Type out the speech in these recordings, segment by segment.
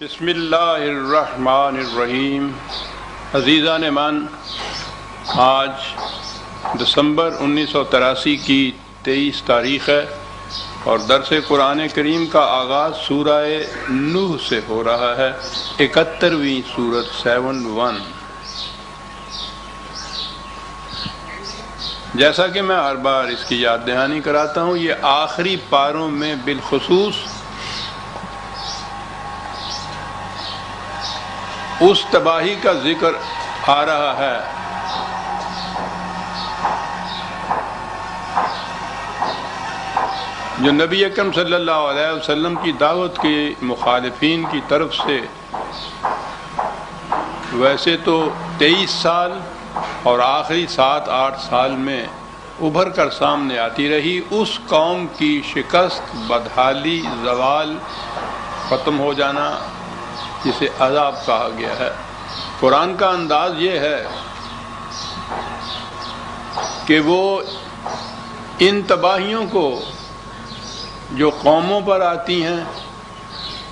بسم اللہ الرحمن الرحیم۔ عزیزان من، آج دسمبر 1983 کی 23 تاریخ ہے اور درس قرآن کریم کا آغاز سورہ نوح سے ہو رہا ہے، 71ویں سورت 71۔ جیسا کہ میں ہر بار اس کی یاد دہانی کراتا ہوں، یہ آخری پاروں میں بالخصوص اس تباہی کا ذکر آ رہا ہے جو نبی اکرم صلی اللہ علیہ وسلم کی دعوت کے مخالفین کی طرف سے ویسے تو 23 سال اور آخری 7-8 سال میں ابھر کر سامنے آتی رہی۔ اس قوم کی شکست، بدحالی، زوال، ختم ہو جانا، جسے عذاب کہا گیا ہے۔ قرآن کا انداز یہ ہے کہ وہ ان تباہیوں کو جو قوموں پر آتی ہیں،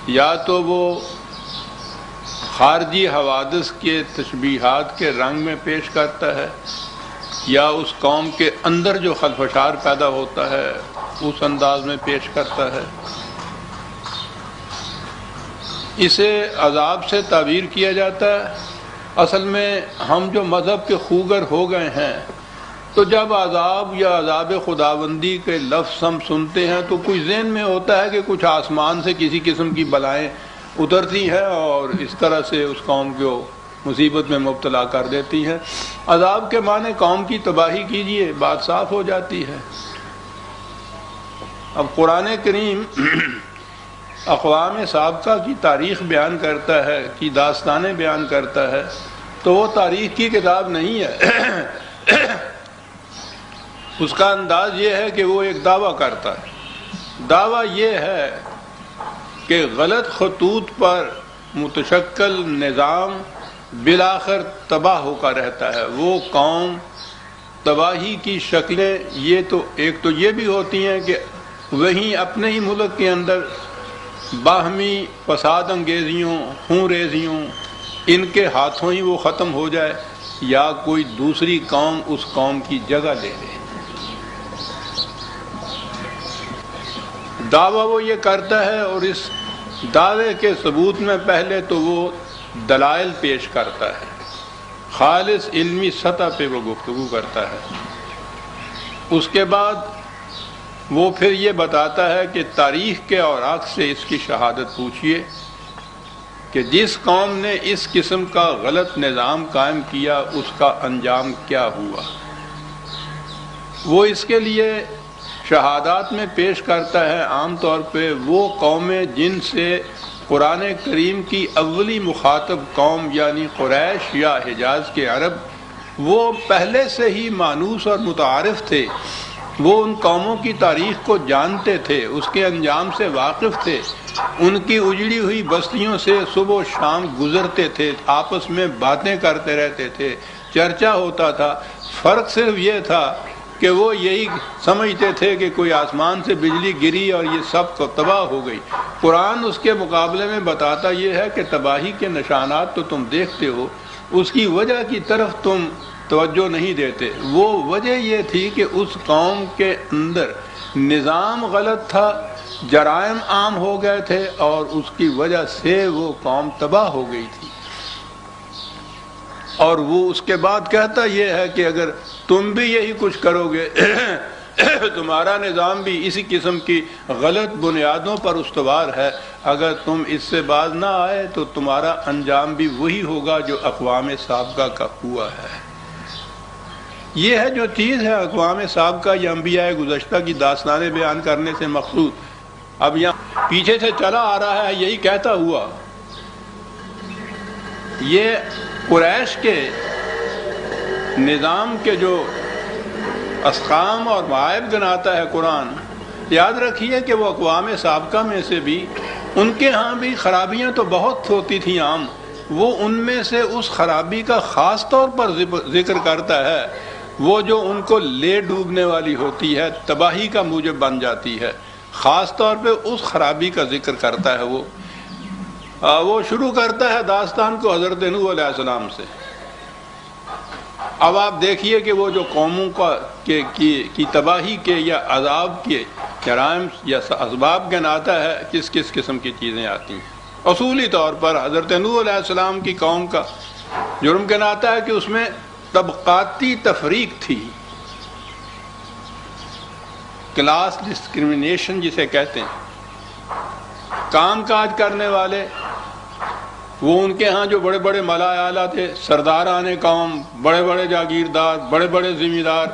یا تو وہ خارجی حوادث کے تشبیہات کے رنگ میں پیش کرتا ہے، یا اس قوم کے اندر جو خلفشار پیدا ہوتا ہے اس انداز میں پیش کرتا ہے۔ اسے عذاب سے تعبیر کیا جاتا ہے۔ اصل میں ہم جو مذہب کے خوگر ہو گئے ہیں، تو جب عذاب یا عذاب خداوندی کے لفظ ہم سنتے ہیں تو کچھ ذہن میں ہوتا ہے کہ کچھ آسمان سے کسی قسم کی بلائیں اترتی ہیں اور اس طرح سے اس قوم کو مصیبت میں مبتلا کر دیتی ہیں۔ عذاب کے معنی قوم کی تباہی کیجئے، بات صاف ہو جاتی ہے۔ اب قرآن کریم اقوام سابقہ کی تاریخ بیان کرتا ہے، کی داستانیں بیان کرتا ہے، تو وہ تاریخ کی کتاب نہیں ہے۔ اس کا انداز یہ ہے کہ وہ ایک دعویٰ کرتا ہے۔ دعویٰ یہ ہے کہ غلط خطوط پر متشکل نظام بالآخر تباہ ہو کر رہتا ہے۔ وہ قوم، تباہی کی شکلیں یہ تو ایک تو یہ بھی ہوتی ہیں کہ وہیں اپنے ہی ملک کے اندر باہمی فساد انگیزیوں، خون ریزیوں، ان کے ہاتھوں ہی وہ ختم ہو جائے، یا کوئی دوسری قوم اس قوم کی جگہ لے لے۔ دعویٰ وہ یہ کرتا ہے، اور اس دعوے کے ثبوت میں پہلے تو وہ دلائل پیش کرتا ہے، خالص علمی سطح پہ وہ گفتگو کرتا ہے۔ اس کے بعد وہ پھر یہ بتاتا ہے کہ تاریخ کے اوراق سے اس کی شہادت پوچھئے کہ جس قوم نے اس قسم کا غلط نظام قائم کیا اس کا انجام کیا ہوا۔ وہ اس کے لیے شہادات میں پیش کرتا ہے عام طور پہ وہ قومیں جن سے قرآن کریم کی اولی مخاطب قوم یعنی قریش یا حجاز کے عرب، وہ پہلے سے ہی مانوس اور متعارف تھے۔ وہ ان قوموں کی تاریخ کو جانتے تھے، اس کے انجام سے واقف تھے، ان کی اجڑی ہوئی بستیوں سے صبح و شام گزرتے تھے، آپس میں باتیں کرتے رہتے تھے، چرچا ہوتا تھا۔ فرق صرف یہ تھا کہ وہ یہی سمجھتے تھے کہ کوئی آسمان سے بجلی گری اور یہ سب کو تباہ ہو گئی۔ قرآن اس کے مقابلے میں بتاتا یہ ہے کہ تباہی کے نشانات تو تم دیکھتے ہو، اس کی وجہ کی طرف تم توجہ نہیں دیتے۔ وہ وجہ یہ تھی کہ اس قوم کے اندر نظام غلط تھا، جرائم عام ہو گئے تھے، اور اس کی وجہ سے وہ قوم تباہ ہو گئی تھی۔ اور وہ اس کے بعد کہتا یہ ہے کہ اگر تم بھی یہی کچھ کرو گے، تمہارا نظام بھی اسی قسم کی غلط بنیادوں پر استوار ہے، اگر تم اس سے باز نہ آئے تو تمہارا انجام بھی وہی ہوگا جو اقوام سابقہ کا ہوا ہے۔ یہ ہے جو چیز ہے اقوام سابقہ یا انبیاء گزشتہ کی داستانیں بیان کرنے سے مقصود۔ اب یہاں پیچھے سے چلا آ رہا ہے یہی کہتا ہوا، یہ قریش کے نظام کے جو اسقام اور معائب گناتا ہے قرآن، یاد رکھیے کہ وہ اقوام سابقہ میں سے بھی ان کے ہاں بھی خرابیاں تو بہت ہوتی تھیں عام، وہ ان میں سے اس خرابی کا خاص طور پر ذکر کرتا ہے، وہ جو ان کو لے ڈوبنے والی ہوتی ہے، تباہی کا موجب بن جاتی ہے، خاص طور پہ اس خرابی کا ذکر کرتا ہے وہ۔ وہ شروع کرتا ہے داستان کو حضرت نوح علیہ السلام سے۔ اب آپ دیکھیے کہ وہ جو قوموں کی تباہی کے یا عذاب کے جرائم یا اسباب گناتا ہے، کس کس قسم کی چیزیں آتی ہیں۔ اصولی طور پر حضرت نوح علیہ السلام کی قوم کا جرم گناتا ہے کہ اس میں طبقاتی تفریق تھی، کلاس ڈسکریمنیشن جسے کہتے ہیں۔ کام کاج کرنے والے وہ ان کے ہاں جو بڑے بڑے ملا اعلیٰ تھے، سرداران قوم، بڑے بڑے جاگیردار، بڑے بڑے ذمہ دار،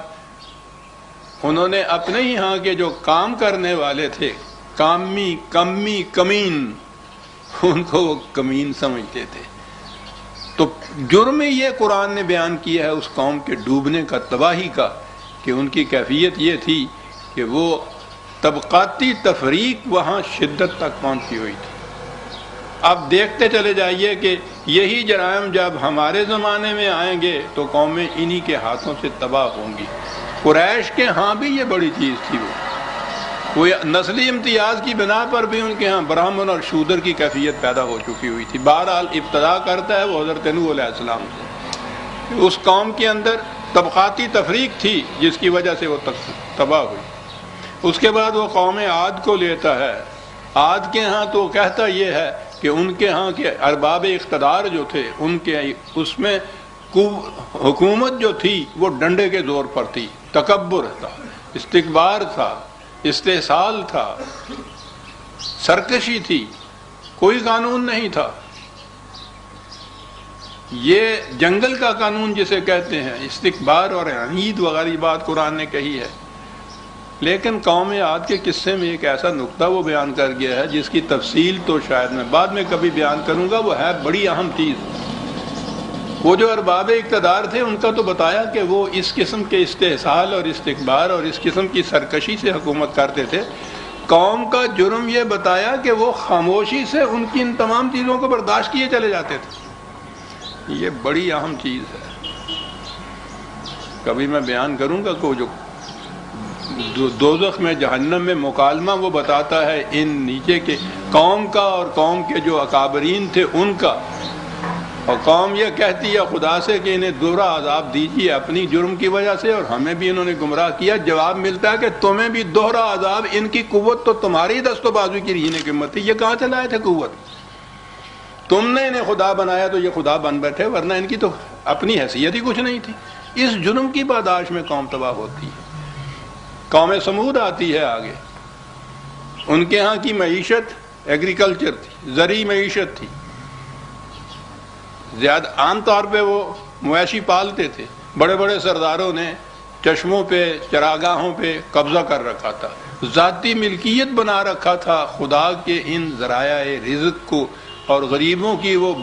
انہوں نے اپنے ہی ہاں کے جو کام کرنے والے تھے، کمی کمین، ان کو وہ کمین سمجھتے تھے۔ تو جرم یہ قرآن نے بیان کیا ہے اس قوم کے ڈوبنے کا، تباہی کا، کہ ان کی کیفیت یہ تھی کہ وہ طبقاتی تفریق وہاں شدت تک پہنچی ہوئی تھی۔ اب دیکھتے چلے جائیے کہ یہی جرائم جب ہمارے زمانے میں آئیں گے تو قومیں انہی کے ہاتھوں سے تباہ ہوں گی۔ قریش کے ہاں بھی یہ بڑی چیز تھی، وہ نسلی امتیاز کی بنا پر بھی ان کے ہاں برہمن اور شودر کی کیفیت پیدا ہو چکی ہوئی تھی۔ بہرحال ابتدا کرتا ہے وہ حضرت نوح علیہ السلام سے۔ اس قوم کے اندر طبقاتی تفریق تھی جس کی وجہ سے وہ تباہ ہوئی۔ اس کے بعد وہ قوم عاد کو لیتا ہے۔ عاد کے ہاں تو کہتا یہ ہے کہ ان کے ہاں کے ارباب اقتدار جو تھے، ان کے اس میں حکومت جو تھی وہ ڈنڈے کے زور پر تھی، تکبر تھا، استکبار تھا، استحصال تھا، سرکشی تھی، کوئی قانون نہیں تھا۔ یہ جنگل کا قانون جسے کہتے ہیں، استکبار اور عنید وغیرہ بات قرآن نے کہی ہے۔ لیکن قوم عاد کے قصے میں ایک ایسا نقطہ وہ بیان کر گیا ہے جس کی تفصیل تو شاید میں بعد میں کبھی بیان کروں گا، وہ ہے بڑی اہم چیز۔ وہ جو ارباب اقتدار تھے ان کا تو بتایا کہ وہ اس قسم کے استحصال اور استکبار اور اس قسم کی سرکشی سے حکومت کرتے تھے۔ قوم کا جرم یہ بتایا کہ وہ خاموشی سے ان کی ان تمام چیزوں کو برداشت کیے چلے جاتے تھے۔ یہ بڑی اہم چیز ہے، کبھی میں بیان کروں گا کہ جو دوزخ میں، جہنم میں مکالمہ وہ بتاتا ہے ان نیچے کے قوم کا اور قوم کے جو اکابرین تھے ان کا، اور قوم یہ کہتی ہے خدا سے کہ انہیں دوہرا عذاب دیجیے اپنی جرم کی وجہ سے، اور ہمیں بھی انہوں نے گمراہ کیا۔ جواب ملتا ہے کہ تمہیں بھی دوہرا عذاب، ان کی قوت تو تمہاری دست و بازو کی رہنے کی ہمت تھی، یہ کہاں سے لائے تھے قوت؟ تم نے انہیں خدا بنایا تو یہ خدا بن بیٹھے، ورنہ ان کی تو اپنی حیثیت ہی کچھ نہیں تھی۔ اس جرم کی پاداش میں قوم تباہ ہوتی ہے۔ قوم سمود آتی ہے آگے، ان کے ہاں کی معیشت ایگریکلچر تھی، زرعی معیشت تھی، زیادہ عام طور پہ وہ مویشی پالتے تھے۔ بڑے بڑے سرداروں نے چشموں پہ، چراگاہوں پہ قبضہ کر رکھا تھا، ذاتی ملکیت بنا رکھا تھا خدا کے ان ذرائع رزق کو، اور غریبوں کی وہ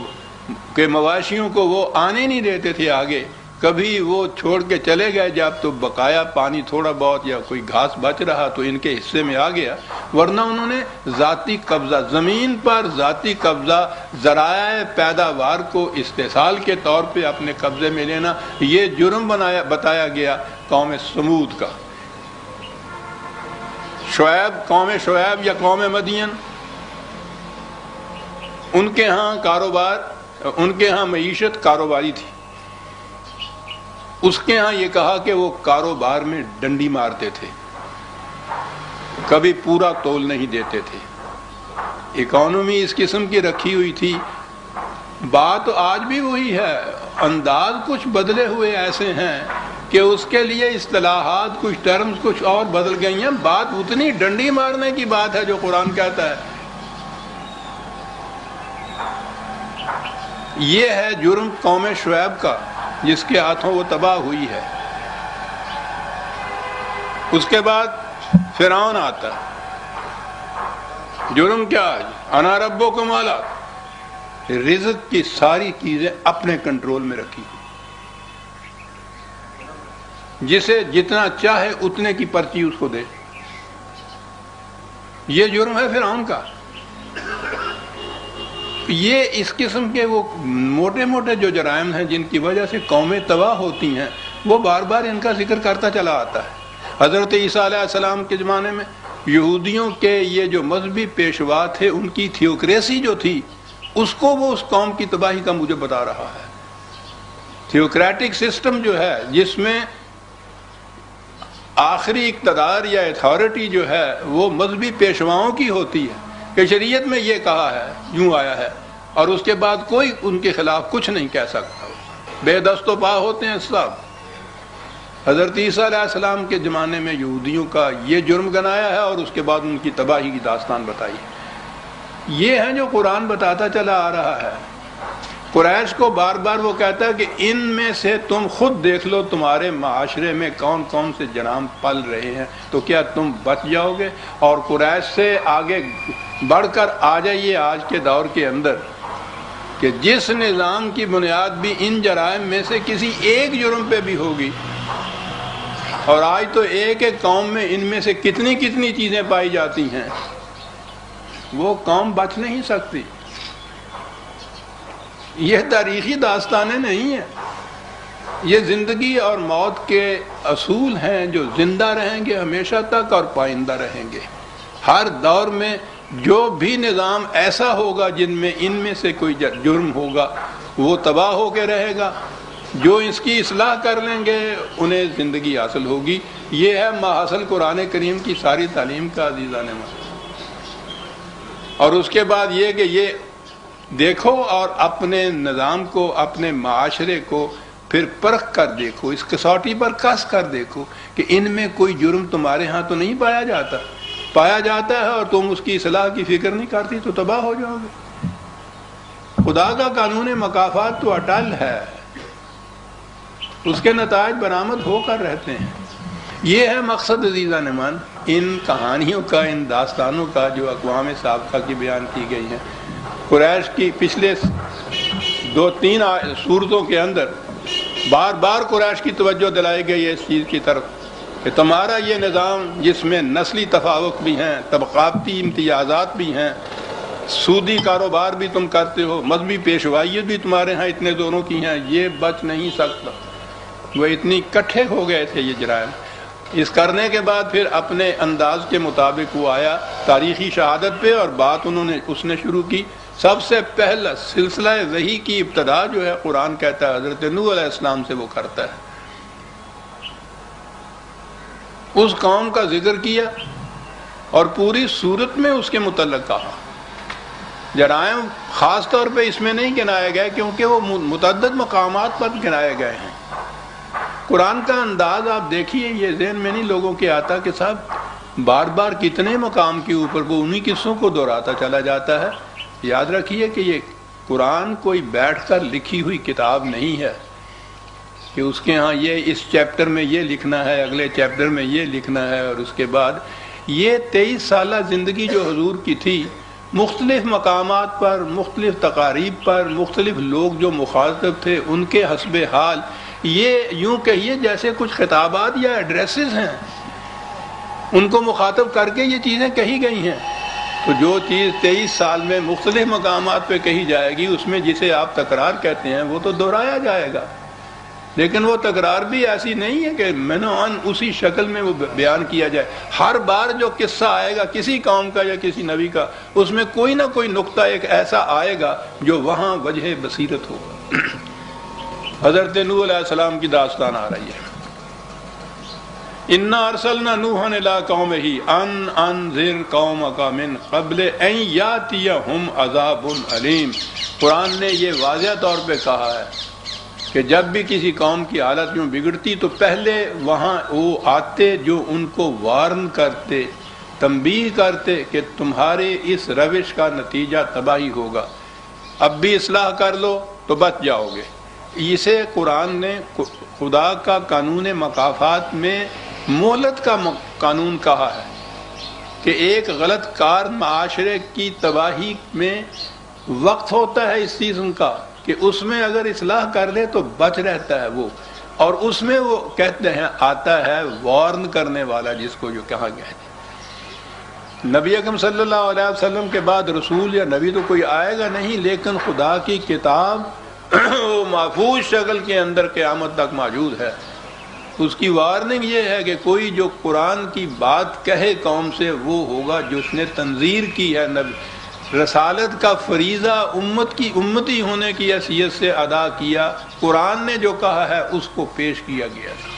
کہ مواشیوں کو وہ آنے نہیں دیتے تھے آگے۔ کبھی وہ چھوڑ کے چلے گئے جب تو بقایا پانی تھوڑا بہت یا کوئی گھاس بچ رہا تو ان کے حصے میں آ گیا، ورنہ انہوں نے ذاتی قبضہ، زمین پر ذاتی قبضہ، ذرائع پیداوار کو استحصال کے طور پہ اپنے قبضے میں لینا، یہ جرم بتایا گیا قوم سمود کا۔ شعیب، قوم شعیب یا قوم مدین، ان کے ہاں کاروبار، ان کے ہاں معیشت کاروباری تھی۔ اس کے ہاں یہ کہا کہ وہ کاروبار میں ڈنڈی مارتے تھے، کبھی پورا تول نہیں دیتے تھے۔ اکانومی اس قسم کی رکھی ہوئی تھی۔ بات آج بھی وہی ہے، انداز کچھ بدلے ہوئے ایسے ہیں کہ اس کے لیے اصطلاحات، کچھ ٹرمز کچھ اور بدل گئی ہیں، بات اتنی ڈنڈی مارنے کی بات ہے جو قرآن کہتا ہے۔ یہ ہے جرم قوم شعیب کا جس کے ہاتھوں وہ تباہ ہوئی ہے۔ اس کے بعد فرعون آتا ہے۔ جرم کیا ہے؟ انا ربکم الاعلی، رزق کی ساری چیزیں اپنے کنٹرول میں رکھی، جسے جتنا چاہے اتنے کی پرچی اس کو دے۔ یہ جرم ہے فرعون کا۔ یہ اس قسم کے وہ موٹے موٹے جو جرائم ہیں جن کی وجہ سے قومیں تباہ ہوتی ہیں، وہ بار بار ان کا ذکر کرتا چلا آتا ہے۔ حضرت عیسیٰ علیہ السلام کے زمانے میں یہودیوں کے یہ جو مذہبی پیشوا تھے، ان کی تھیوکریسی جو تھی، اس کو وہ اس قوم کی تباہی کا مجھے بتا رہا ہے۔ تھیوکریٹک سسٹم جو ہے جس میں آخری اقتدار یا اتھارٹی جو ہے وہ مذہبی پیشواؤں کی ہوتی ہے کہ شریعت میں یہ کہا ہے، یوں آیا ہے، اور اس کے بعد کوئی ان کے خلاف کچھ نہیں کہہ سکتا، بے دست و پا ہوتے ہیں سب۔ حضرت عیسیٰ علیہ السلام کے زمانے میں یہودیوں کا یہ جرم گنایا ہے اور اس کے بعد ان کی تباہی کی داستان بتائی ہے۔ یہ ہے جو قرآن بتاتا چلا آ رہا ہے۔ قریش کو بار بار وہ کہتا ہے کہ ان میں سے تم خود دیکھ لو تمہارے معاشرے میں کون کون سے جرائم پل رہے ہیں، تو کیا تم بچ جاؤ گے؟ اور قریش سے آگے بڑھ کر آ جائیے آج کے دور کے اندر کہ جس نظام کی بنیاد بھی ان جرائم میں سے کسی ایک جرم پہ بھی ہوگی، اور آج تو ایک ایک قوم میں ان میں سے کتنی کتنی چیزیں پائی جاتی ہیں، وہ قوم بچ نہیں سکتی۔ یہ تاریخی داستانیں نہیں ہیں، یہ زندگی اور موت کے اصول ہیں جو زندہ رہیں گے ہمیشہ تک اور پائندہ رہیں گے۔ ہر دور میں جو بھی نظام ایسا ہوگا جن میں ان میں سے کوئی جرم ہوگا وہ تباہ ہو کے رہے گا، جو اس کی اصلاح کر لیں گے انہیں زندگی حاصل ہوگی۔ یہ ہے ماحصل قرآن کریم کی ساری تعلیم کا عزیزان من۔ اور اس کے بعد یہ کہ یہ دیکھو اور اپنے نظام کو، اپنے معاشرے کو پھر پرکھ کر دیکھو، اس کسوٹی پر کس کر دیکھو کہ ان میں کوئی جرم تمہارے ہاں تو نہیں پایا جاتا ہے اور تم اس کی اصلاح کی فکر نہیں کرتی تو تباہ ہو جاؤ گے۔ خدا کا قانون مکافات تو اٹل ہے، اس کے نتائج برآمد ہو کر رہتے ہیں۔ یہ ہے مقصد عزیزان من ان کہانیوں کا، ان داستانوں کا جو اقوام سابقہ کی بیان کی گئی ہیں۔ قریش کی پچھلے 2-3 صورتوں کے اندر بار بار قریش کی توجہ دلائی گئی ہے اس چیز کی طرف کہ تمہارا یہ نظام جس میں نسلی تفاوت بھی ہیں، طبقاتی امتیازات بھی ہیں، سودی کاروبار بھی تم کرتے ہو، مذہبی پیشوائیت بھی تمہارے ہاں اتنے دونوں کی ہیں، یہ بچ نہیں سکتا۔ وہ اتنی کٹھے ہو گئے تھے یہ جرائم۔ اس کرنے کے بعد پھر اپنے انداز کے مطابق وہ آیا تاریخی شہادت پہ، اور بات اس نے شروع کی۔ سب سے پہلا سلسلہ وحی کی ابتدا جو ہے قرآن کہتا ہے حضرت نوح علیہ السلام سے وہ کرتا ہے۔ اس قوم کا ذکر کیا اور پوری صورت میں اس کے متعلق کہا۔ جرائم خاص طور پہ اس میں نہیں گنائے گئے کیونکہ وہ متعدد مقامات پر گنائے گئے ہیں۔ قرآن کا انداز آپ دیکھیے، یہ ذہن میں نہیں لوگوں کے آتا کہ صاحب بار بار کتنے مقام کے اوپر وہ انہی قصوں کو دہراتا چلا جاتا ہے۔ یاد رکھیے کہ یہ قرآن کوئی بیٹھ کر لکھی ہوئی کتاب نہیں ہے کہ اس کے ہاں یہ اس چیپٹر میں یہ لکھنا ہے، اگلے چیپٹر میں یہ لکھنا ہے، اور اس کے بعد یہ 23 سالہ زندگی جو حضور کی تھی، مختلف مقامات پر، مختلف تقاریب پر، مختلف لوگ جو مخاطب تھے ان کے حسب حال، یہ یوں کہیے جیسے کچھ خطابات یا ایڈریسز ہیں، ان کو مخاطب کر کے یہ چیزیں کہی گئی ہیں۔ تو جو چیز 23 سال میں مختلف مقامات پہ کہی جائے گی اس میں جسے آپ تکرار کہتے ہیں وہ تو دہرایا جائے گا، لیکن وہ تکرار بھی ایسی نہیں ہے کہ منوعاً اسی شکل میں وہ بیان کیا جائے۔ ہر بار جو قصہ آئے گا کسی قوم کا یا کسی نبی کا، اس میں کوئی نہ کوئی نقطہ ایک ایسا آئے گا جو وہاں وجہ بصیرت ہوگا۔ حضرت نوح علیہ السلام کی داستان آ رہی ہے۔ انا ارسلنا نوحا الی قومہ ان انذر قومک من قبل ان یاتیہم عذاب علیم۔ قرآن نے یہ واضح طور پہ کہا ہے کہ جب بھی کسی قوم کی حالت یوں بگڑتی تو پہلے وہاں وہ آتے جو ان کو وارن کرتے، تنبیہ کرتے کہ تمہارے اس روش کا نتیجہ تباہی ہوگا، اب بھی اصلاح کر لو تو بچ جاؤ گے۔ اسے قرآن نے خدا کا قانون مکافات میں مہلت کا قانون کہا ہے کہ ایک غلط کار معاشرے کی تباہی میں وقت ہوتا ہے اس سیزن کا کہ اس میں اگر اصلاح کر لے تو بچ رہتا ہے وہ، اور اس میں وہ کہتے ہیں آتا ہے وارن کرنے والا، جس کو جو کہا گیا ہے۔ نبی اکرم صلی اللہ علیہ وسلم کے بعد رسول یا نبی تو کوئی آئے گا نہیں، لیکن خدا کی کتاب وہ محفوظ شکل کے اندر قیامت تک موجود ہے۔ اس کی وارننگ یہ ہے کہ کوئی جو قرآن کی بات کہے قوم سے وہ ہوگا جس نے تنذیر کی ہے رسالت کا فریضہ امت کی امتی ہونے کی حیثیت سے ادا کیا، قرآن نے جو کہا ہے اس کو پیش کیا گیا تھا۔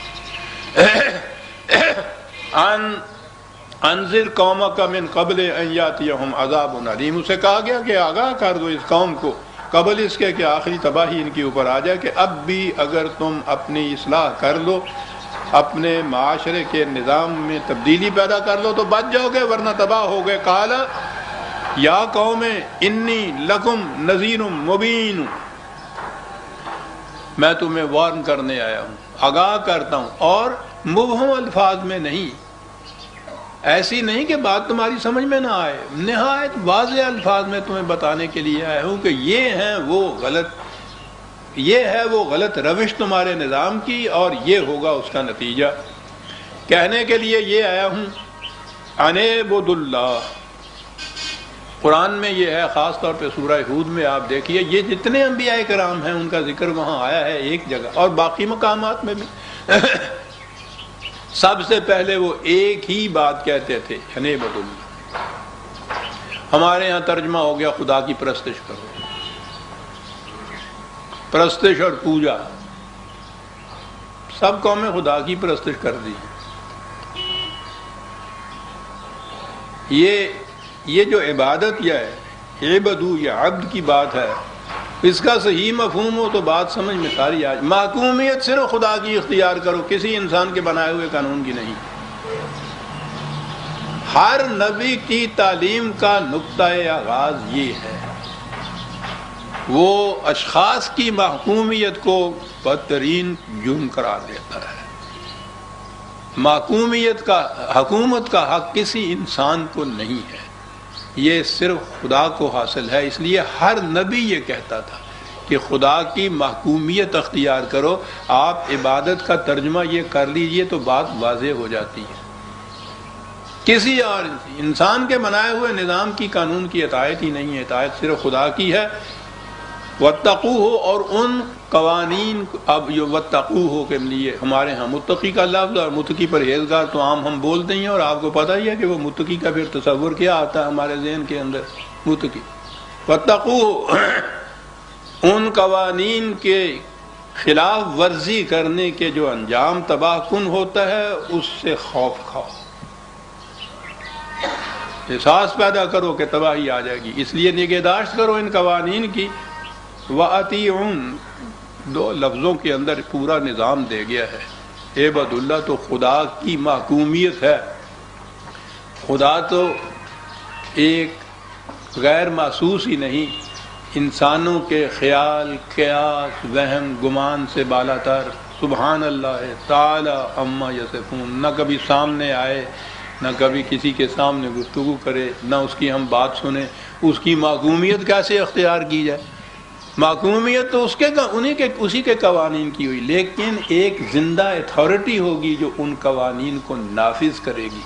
انذر قومک من قبل ان یاتیہم عذاب علیم، اسے کہا گیا کہ آگاہ کر دو اس قوم کو قبل اس کے کہ آخری تباہی ان کے اوپر آ جائے، کہ اب بھی اگر تم اپنی اصلاح کر لو، اپنے معاشرے کے نظام میں تبدیلی پیدا کر لو تو بچ جاؤ گے، ورنہ تباہ ہو گئے۔ قال یا قوم انی لکم نذیر مبین، میں تمہیں وارن کرنے آیا ہوں، آگاہ کرتا ہوں، اور مبہم الفاظ میں نہیں، ایسی نہیں کہ بات تمہاری سمجھ میں نہ آئے، نہایت واضح الفاظ میں تمہیں بتانے کے لیے آیا ہوں کہ یہ ہے وہ غلط روش تمہارے نظام کی، اور یہ ہوگا اس کا نتیجہ۔ کہنے کے لیے یہ آیا ہوں ان اعبدوا اللہ، قرآن میں یہ ہے، خاص طور پہ سورہ ہود میں آپ دیکھیے، یہ جتنے انبیاء کرام ہیں ان کا ذکر وہاں آیا ہے ایک جگہ، اور باقی مقامات میں بھی سب سے پہلے وہ ایک ہی بات کہتے تھے، ان اعبدوا اللہ۔ ہمارے ہاں ترجمہ ہو گیا خدا کی پرستش کرو، پرستش اور پوجا، سب قومیں خدا کی پرستش کر دی۔ یہ جو عبادت یا عبدو یا عبد کی بات ہے، اس کا صحیح مفہوم ہو تو بات سمجھ میں ساری آ جائے۔ محکومیت صرف خدا کی اختیار کرو، کسی انسان کے بنائے ہوئے قانون کی نہیں۔ ہر نبی کی تعلیم کا نقطۂ آغاز یہ ہے، وہ اشخاص کی محکومیت کو بدترین جرم قرار دیتا ہے۔ محکومیت کا، حکومت کا حق کسی انسان کو نہیں ہے، یہ صرف خدا کو حاصل ہے۔ اس لیے ہر نبی یہ کہتا تھا کہ خدا کی محکومیت اختیار کرو۔ آپ عبادت کا ترجمہ یہ کر لیجئے تو بات واضح ہو جاتی ہے۔ کسی اور انسان کے بنائے ہوئے نظام کی، قانون کی اطاعت ہی نہیں ہے، اطاعت صرف خدا کی ہے۔ واتقوہ، اور ان قوانین، اب یہ واتقوہ کے لیے ہمارے ہاں متقی کا لفظ، اور متقی پرہیزگار تو عام ہم بولتے ہیں، اور آپ کو پتہ ہی ہے کہ وہ متقی کا پھر تصور کیا آتا ہے ہمارے ذہن کے اندر۔ متقی، واتقوہ، ان قوانین کے خلاف ورزی کرنے کے جو انجام تباہ کن ہوتا ہے اس سے خوف کھاؤ، احساس پیدا کرو کہ تباہی آ جائے گی، اس لیے نگہداشت کرو ان قوانین کی۔ وَأَطِيعُونَ، دو لفظوں کے اندر پورا نظام دے گیا ہے۔ عبد اللہ تو خدا کی محکومیت ہے، خدا تو ایک غیر محسوس ہی نہیں، انسانوں کے خیال، قیاس، وہم، گمان سے بالا تر، سبحان اللہ تعالی عما یصفون، نہ کبھی سامنے آئے، نہ کبھی کسی کے سامنے گفتگو کرے، نہ اس کی ہم بات سنیں، اس کی محکومیت کیسے اختیار کی جائے؟ محکومیت تو اسی کے قوانین کی ہوئی، لیکن ایک زندہ اتھارٹی ہوگی جو ان قوانین کو نافذ کرے گی۔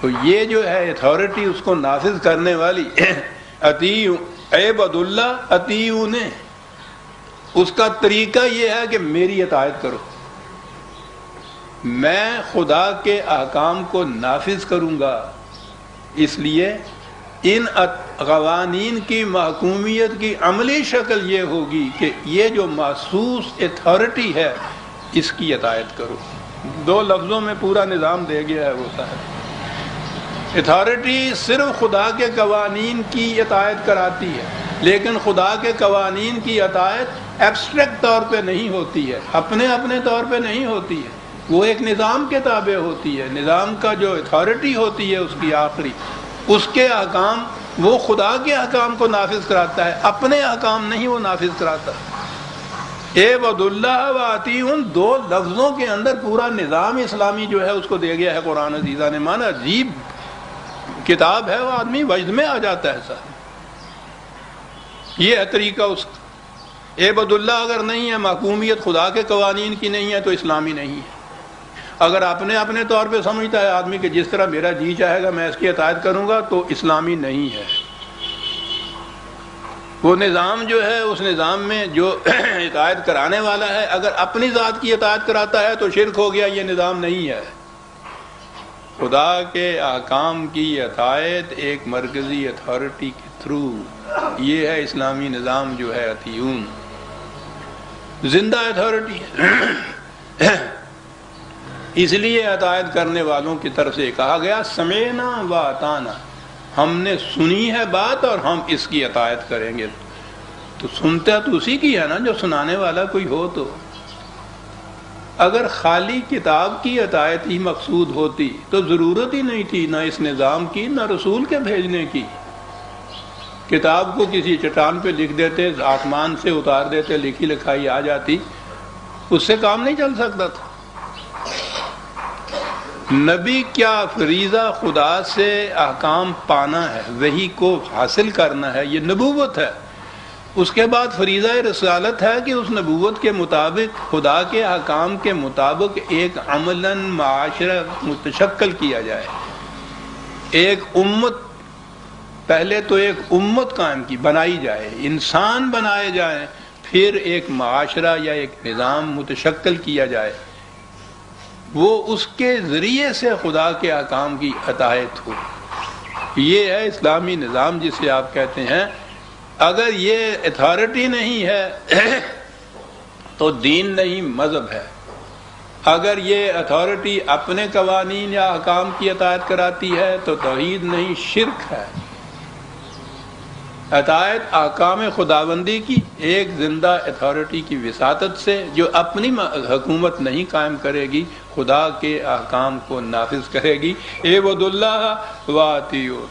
تو یہ جو ہے اتھارٹی، اس کو نافذ کرنے والی، عبد اللہ اطیعون، اس کا طریقہ یہ ہے کہ میری اطاعت کرو، میں خدا کے احکام کو نافذ کروں گا۔ اس لیے ان قوانین کی محکومیت کی عملی شکل یہ ہوگی کہ یہ جو محسوس اتھارٹی ہے اس کی اطاعت کرو۔ دو لفظوں میں پورا نظام دے گیا ہے وہ صاحب۔ اتھارٹی صرف خدا کے قوانین کی اطاعت کراتی ہے، لیکن خدا کے قوانین کی اطاعت ایبسٹریکٹ طور پہ نہیں ہوتی ہے، اپنے طور پہ نہیں ہوتی ہے، وہ ایک نظام کے تابع ہوتی ہے۔ نظام کا جو اتھارٹی ہوتی ہے اس کی آخری، اس کے احکام، وہ خدا کے احکام کو نافذ کراتا ہے، اپنے احکام نہیں وہ نافذ کراتا۔ عبد اللہ و اطیعون، دو لفظوں کے اندر پورا نظام اسلامی جو ہے اس کو دے گیا ہے قرآن عزیزہ نے۔ مانا عجیب کتاب ہے، وہ آدمی وجد میں آ جاتا ہے سر۔ یہ ہے طریقہ اس کا۔ عبد اللہ اگر نہیں ہے، محکومیت خدا کے قوانین کی نہیں ہے، تو اسلامی نہیں ہے۔ اگر اپنے طور پہ سمجھتا ہے آدمی کہ جس طرح میرا جی چاہے گا میں اس کی اطاعت کروں گا، تو اسلامی نہیں ہے۔ وہ نظام جو ہے، اس نظام میں جو اطاعت کرانے والا ہے اگر اپنی ذات کی اطاعت کراتا ہے تو شرک ہو گیا، یہ نظام نہیں ہے۔ خدا کے احکام کی اطاعت ایک مرکزی اتھارٹی کے تھرو، یہ ہے اسلامی نظام جو ہے اطیعون، زندہ اتھارٹی ہے۔ اس لیے اطاعت کرنے والوں کی طرف سے کہا گیا سمعنا و اطعنا، ہم نے سنی ہے بات اور ہم اس کی اطاعت کریں گے۔ تو سنتا تو اسی کی ہے نا جو سنانے والا کوئی ہو۔ تو اگر خالی کتاب کی اطاعت ہی مقصود ہوتی تو ضرورت ہی نہیں تھی نہ اس نظام کی نہ رسول کے بھیجنے کی۔ کتاب کو کسی چٹان پہ لکھ دیتے، آسمان سے اتار دیتے، لکھی لکھائی آ جاتی، اس سے کام نہیں چل سکتا تھا۔ نبی کیا فریضہ خدا سے احکام پانا ہے، وحی کو حاصل کرنا ہے، یہ نبوت ہے۔ اس کے بعد فریضہ رسالت ہے کہ اس نبوت کے مطابق، خدا کے احکام کے مطابق ایک عملاً معاشرہ متشکل کیا جائے، ایک امت، پہلے تو ایک امت قائم کی بنائی جائے، انسان بنائے جائیں، پھر ایک معاشرہ یا ایک نظام متشکل کیا جائے، وہ اس کے ذریعے سے خدا کے احکام کی اطاعت ہو۔ یہ ہے اسلامی نظام جسے آپ کہتے ہیں۔ اگر یہ اتھارٹی نہیں ہے تو دین نہیں، مذہب ہے۔ اگر یہ اتھارٹی اپنے قوانین یا احکام کی اطاعت کراتی ہے تو توحید نہیں، شرک ہے۔ اطاعت احکام خداوندی کی ایک زندہ اتھارٹی کی وساطت سے جو اپنی حکومت نہیں قائم کرے گی، خدا کے احکام کو نافذ کرے گی۔ اعبدوا اللہ واطیعون۔